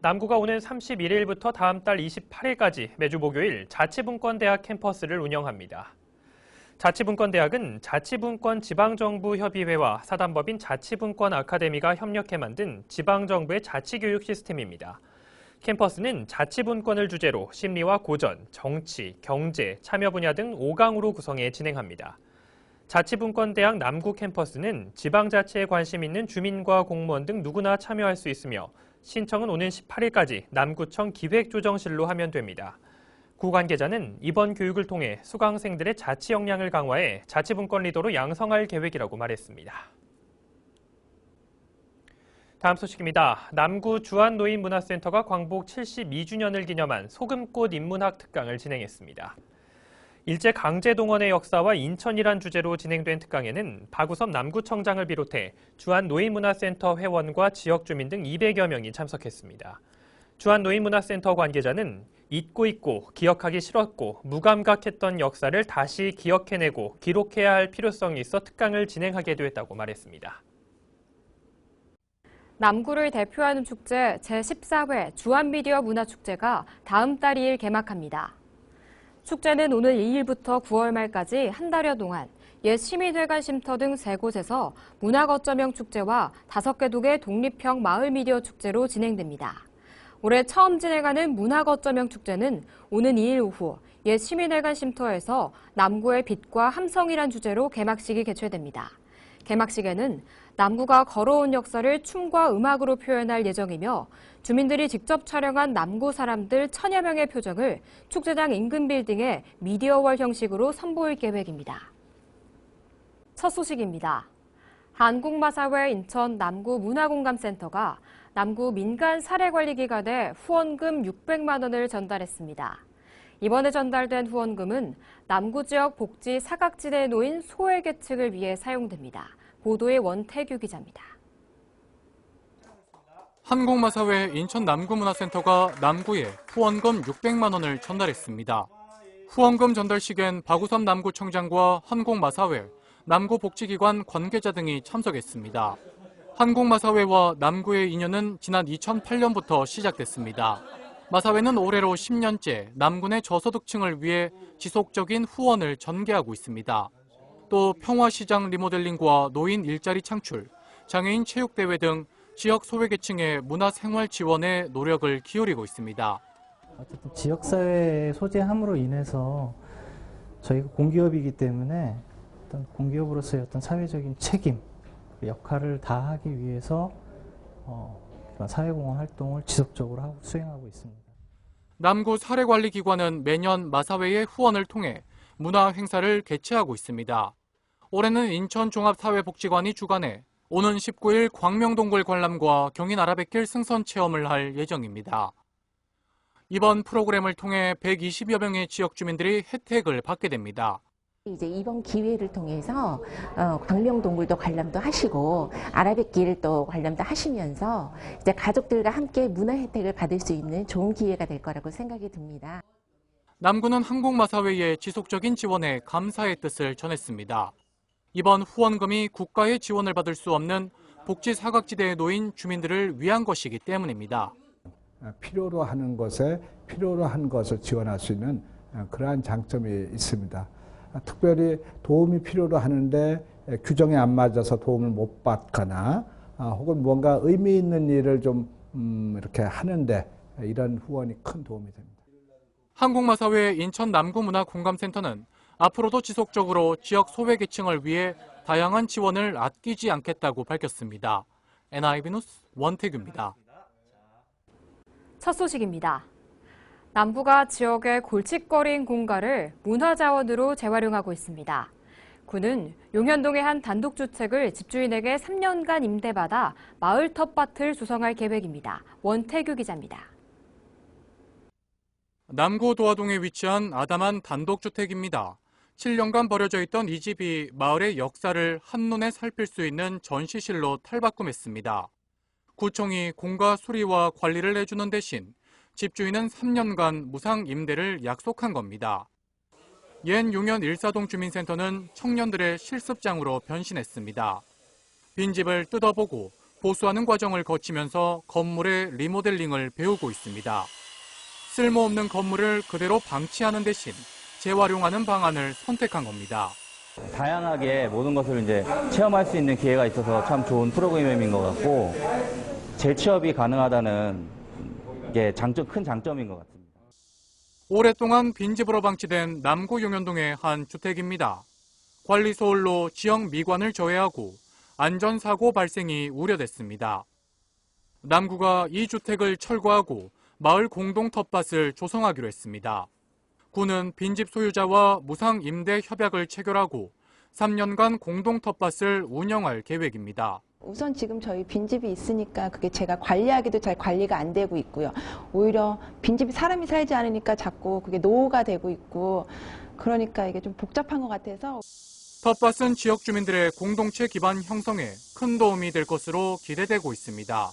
남구가 오는 31일부터 다음 달 28일까지 매주 목요일 자치분권대학 캠퍼스를 운영합니다. 자치분권대학은 자치분권 지방정부협의회와 사단법인 자치분권 아카데미가 협력해 만든 지방정부의 자치교육 시스템입니다. 캠퍼스는 자치분권을 주제로 심리와 고전, 정치, 경제, 참여 분야 등 5강으로 구성해 진행합니다. 자치분권대학 남구 캠퍼스는 지방자치에 관심 있는 주민과 공무원 등 누구나 참여할 수 있으며 신청은 오는 18일까지 남구청 기획조정실로 하면 됩니다. 구 관계자는 이번 교육을 통해 수강생들의 자치 역량을 강화해 자치분권 리더로 양성할 계획이라고 말했습니다. 다음 소식입니다. 남구 주안노인문화센터가 광복 72주년을 기념한 소금꽃 인문학 특강을 진행했습니다. 일제 강제동원의 역사와 인천이란 주제로 진행된 특강에는 박우섭 남구청장을 비롯해 주안노인문화센터 회원과 지역 주민 등 200여 명이 참석했습니다. 주안노인문화센터 관계자는 잊고 있고 기억하기 싫었고 무감각했던 역사를 다시 기억해내고 기록해야 할 필요성이 있어 특강을 진행하게 됐다고 말했습니다. 남구를 대표하는 축제 제14회 주안미디어 문화축제가 다음 달 2일 개막합니다. 축제는 오늘 2일부터 9월 말까지 한 달여 동안 옛 시민회관 쉼터 등 3곳에서 문화거점형 축제와 5개 독의 독립형 마을 미디어 축제로 진행됩니다. 올해 처음 진행하는 문화거점형 축제는 오는 2일 오후 옛 시민회관 쉼터에서 남구의 빛과 함성이란 주제로 개막식이 개최됩니다. 개막식에는 남구가 걸어온 역사를 춤과 음악으로 표현할 예정이며 주민들이 직접 촬영한 남구 사람들 1000여 명의 표정을 축제장 인근 빌딩에 미디어월 형식으로 선보일 계획입니다. 첫 소식입니다. 한국마사회 인천 남구 문화공감센터가 남구 민간 사례관리기관에 후원금 600만 원을 전달했습니다. 이번에 전달된 후원금은 남구 지역 복지 사각지대에 놓인 소외계층을 위해 사용됩니다. 보도의 원태규 기자입니다. 한국마사회 인천 남구문화센터가 남구에 후원금 600만 원을 전달했습니다. 후원금 전달식엔 박우섭 남구청장과 한국마사회, 남구복지기관 관계자 등이 참석했습니다. 한국마사회와 남구의 인연은 지난 2008년부터 시작됐습니다. 마사회는 올해로 10년째 남군의 저소득층을 위해 지속적인 후원을 전개하고 있습니다. 또 평화시장 리모델링과 노인 일자리 창출, 장애인 체육대회 등 지역 소외계층의 문화생활 지원에 노력을 기울이고 있습니다. 어쨌든 지역사회의 소재함으로 인해서 저희가 공기업이기 때문에 어떤 공기업으로서의 어떤 사회적인 책임, 역할을 다하기 위해서 그런 사회공헌 활동을 지속적으로 수행하고 있습니다. 남구 사례관리기관은 매년 마사회의 후원을 통해 문화 행사를 개최하고 있습니다. 올해는 인천종합사회복지관이 주관해 오는 19일 광명동굴 관람과 경인 아라뱃길 승선 체험을 할 예정입니다. 이번 프로그램을 통해 120여 명의 지역 주민들이 혜택을 받게 됩니다. 이제 이번 기회를 통해서 광명동굴도 관람도 하시고 아라뱃길도 관람도 하시면서 이제 가족들과 함께 문화 혜택을 받을 수 있는 좋은 기회가 될 거라고 생각이 듭니다. 남구는 한국마사회의 지속적인 지원에 감사의 뜻을 전했습니다. 이번 후원금이 국가의 지원을 받을 수 없는 복지 사각지대에 놓인 주민들을 위한 것이기 때문입니다. 필요로 하는 것에 필요로 한 것을 지원할 수 있는 그러한 장점이 있습니다. 특별히 도움이 필요로 하는데 규정에 안 맞아서 도움을 못 받거나 혹은 뭔가 의미 있는 일을 좀 이렇게 하는데 이런 후원이 큰 도움이 됩니다. 한국마사회 인천 남구문화공감센터는 앞으로도 지속적으로 지역 소외계층을 위해 다양한 지원을 아끼지 않겠다고 밝혔습니다. NIB 뉴스 원태규입니다. 첫 소식입니다. 남구가 지역의 골칫거리인 공가를 문화자원으로 재활용하고 있습니다. 구는 용현동의 한 단독주택을 집주인에게 3년간 임대받아 마을 텃밭을 조성할 계획입니다. 원태규 기자입니다. 남구 도화동에 위치한 아담한 단독주택입니다. 7년간 버려져 있던 이 집이 마을의 역사를 한눈에 살필 수 있는 전시실로 탈바꿈했습니다. 구청이 공가 수리와 관리를 해주는 대신 집주인은 3년간 무상 임대를 약속한 겁니다. 옛 용현 일사동 주민센터는 청년들의 실습장으로 변신했습니다. 빈집을 뜯어보고 보수하는 과정을 거치면서 건물의 리모델링을 배우고 있습니다. 쓸모없는 건물을 그대로 방치하는 대신 재활용하는 방안을 선택한 겁니다. 다양하게 모든 것을 이제 체험할 수 있는 기회가 있어서 참 좋은 프로그램인 것 같고 재취업이 가능하다는 게 큰 장점인 것 같습니다. 오랫동안 빈집으로 방치된 남구 용현동의 한 주택입니다. 관리 소홀로 지역 미관을 저해하고 안전사고 발생이 우려됐습니다. 남구가 이 주택을 철거하고 마을 공동 텃밭을 조성하기로 했습니다. 구는 빈집 소유자와 무상 임대 협약을 체결하고 3년간 공동 텃밭을 운영할 계획입니다. 우선 지금 저희 빈집이 있으니까 그게 제가 관리하기도 잘 관리가 안 되고 있고요. 오히려 빈집이 사람이 살지 않으니까 자꾸 그게 노후가 되고 있고 그러니까 이게 좀 복잡한 것 같아서. 텃밭은 지역 주민들의 공동체 기반 형성에 큰 도움이 될 것으로 기대되고 있습니다.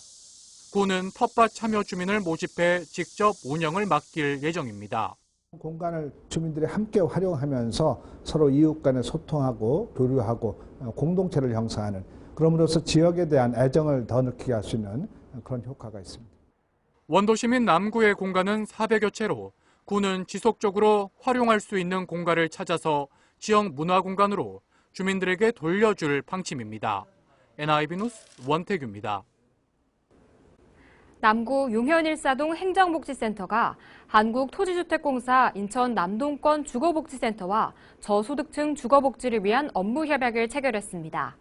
구는 텃밭 참여 주민을 모집해 직접 운영을 맡길 예정입니다. 공간을 주민들이 함께 활용하면서 서로 이웃 간에 소통하고 교류하고 공동체를 형성하는, 그럼으로써 지역에 대한 애정을 더 느끼게 할 수 있는 그런 효과가 있습니다. 원도시민 남구의 공간은 400여 채로 구는 지속적으로 활용할 수 있는 공간을 찾아서 지역 문화 공간으로 주민들에게 돌려줄 방침입니다. NIB 뉴스 원태규입니다. 남구 용현일사동 행정복지센터가 한국토지주택공사 인천 남동권 주거복지센터와 저소득층 주거복지를 위한 업무 협약을 체결했습니다.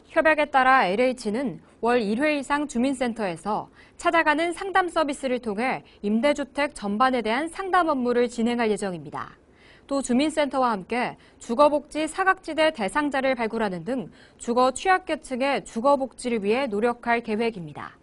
협약에 따라 LH는 월 1회 이상 주민센터에서 찾아가는 상담 서비스를 통해 임대주택 전반에 대한 상담 업무를 진행할 예정입니다. 또 주민센터와 함께 주거복지 사각지대 대상자를 발굴하는 등 주거 취약계층의 주거복지를 위해 노력할 계획입니다.